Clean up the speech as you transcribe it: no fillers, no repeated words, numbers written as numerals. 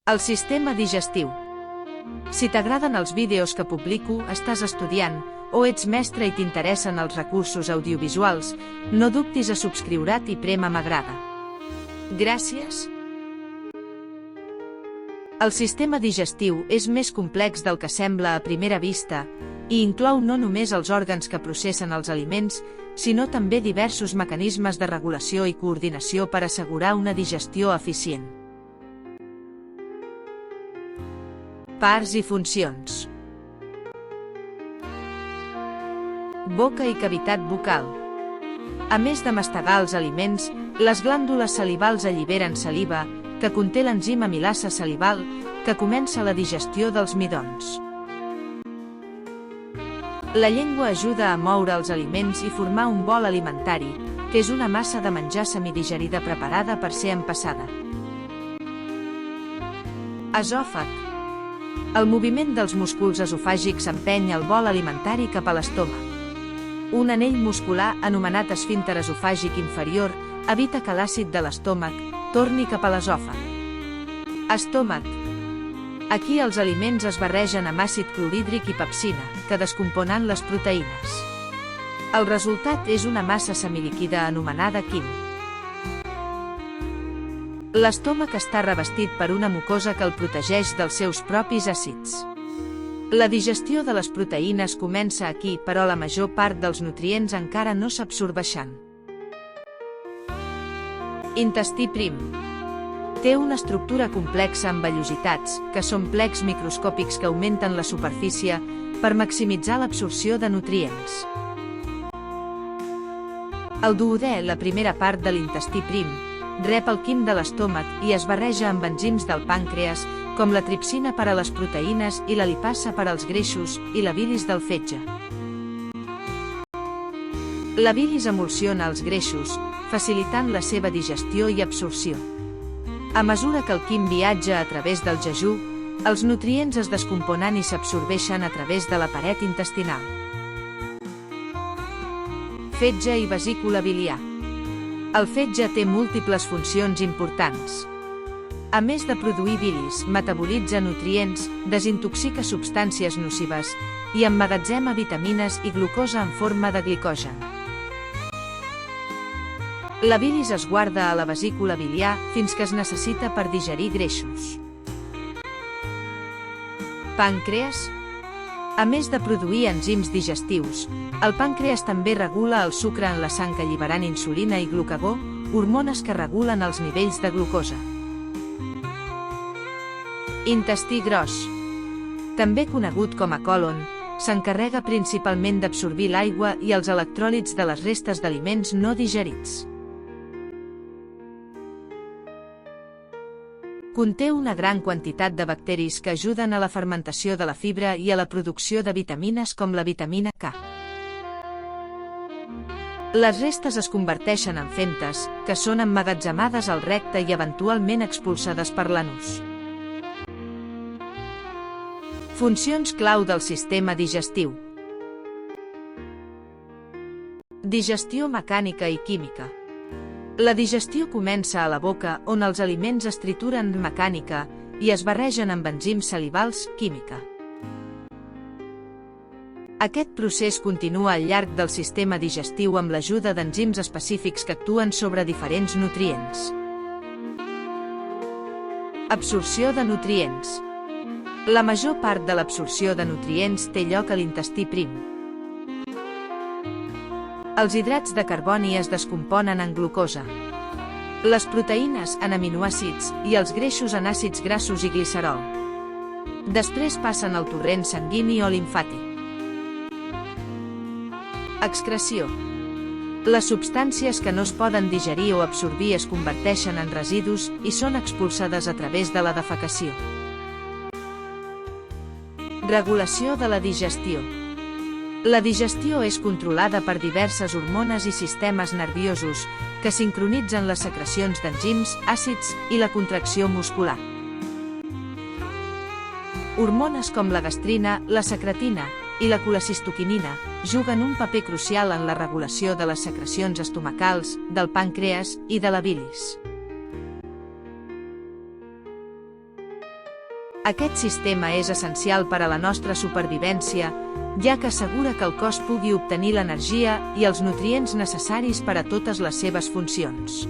El sistema digestiu. Si t'agraden els vídeos que publico, estàs estudiant, o ets mestre i t'interessen els recursos audiovisuals, no dubtis a subscriure't i prema m'agrada. Gràcies. El sistema digestiu és més complex del que sembla a primera vista, i inclou no només els òrgans que processen els aliments, sinó també diversos mecanismes de regulació i coordinació per assegurar una digestió eficient. Parts i funcions. Boca i cavitat bucal. A més de mastegar els aliments, les glàndules salivals alliberen saliva, que conté l'enzim amilasa salival, que comença la digestió dels midons. La llengua ajuda a moure els aliments i formar un bol alimentari, que és una massa de menjar semidigerida preparada per ser empassada. Esòfag. El moviment dels músculs esofàgics empeny el bol alimentari cap a l'estómac. Un anell muscular anomenat esfínter esofàgic inferior evita que l'àcid de l'estómac torni cap a l'esòfag. Estómac. Aquí els aliments es barregen amb àcid clorhídric i pepsina, que descomponen les proteïnes. El resultat és una massa semilíquida anomenada quim. L'estómac està revestit per una mucosa que el protegeix dels seus propis àcids. La digestió de les proteïnes comença aquí, però la major part dels nutrients encara no s'absorbeixen. Intestí prim. Té una estructura complexa amb vellositats, que són plecs microscòpics que augmenten la superfície per maximitzar l'absorció de nutrients. El duodè, la primera part de l'intestí prim, rep el quim de l'estómac i es barreja amb enzims del pàncreas, com la tripsina per a les proteïnes i la lipasa per als greixos i la bilis del fetge. La bilis emulsiona els greixos, facilitant la seva digestió i absorció. A mesura que el quim viatja a través del jejú, els nutrients es descomponen i s'absorbeixen a través de la paret intestinal. Fetge i vesícula biliar. El fetge té múltiples funcions importants. A més de produir bilis, metabolitza nutrients, desintoxica substàncies nocives i emmagatzema vitamines i glucosa en forma de glicogen. La bilis es guarda a la vesícula biliar fins que es necessita per digerir greixos. Pàncreas. A més de produir enzims digestius, el pàncreas també regula el sucre en la sang alliberant insulina i glucagó, hormones que regulen els nivells de glucosa. Intestí gros. També conegut com a còlon, s'encarrega principalment d'absorbir l'aigua i els electròlits de les restes d'aliments no digerits. Conté una gran quantitat de bacteris que ajuden a la fermentació de la fibra i a la producció de vitamines com la vitamina K. Les restes es converteixen en femtes, que són emmagatzemades al recte i eventualment expulsades per l'anus. Funcions clau del sistema digestiu. Digestió mecànica i química. La digestió comença a la boca, on els aliments es trituren mecànica i es barregen amb enzims salivals química. Aquest procés continua al llarg del sistema digestiu amb l'ajuda d'enzims específics que actuen sobre diferents nutrients. Absorció de nutrients. La major part de l'absorció de nutrients té lloc a l'intestí prim. Els hidrats de carboni es descomponen en glucosa. Les proteïnes en aminoàcids i els greixos en àcids grassos i glicerol. Després passen al torrent sanguini o limfàtic. Excreció. Les substàncies que no es poden digerir o absorbir es converteixen en residus i són expulsades a través de la defecació. Regulació de la digestió. La digestió és controlada per diverses hormones i sistemes nerviosos que sincronitzen les secrecions d'enzims, àcids i la contracció muscular. Hormones com la gastrina, la secretina i la colecistoquinina juguen un paper crucial en la regulació de les secrecions estomacals, del pàncreas i de la bilis. Aquest sistema és essencial per a la nostra supervivència, ja que assegura que el cos pugui obtenir l'energia i els nutrients necessaris per a totes les seves funcions.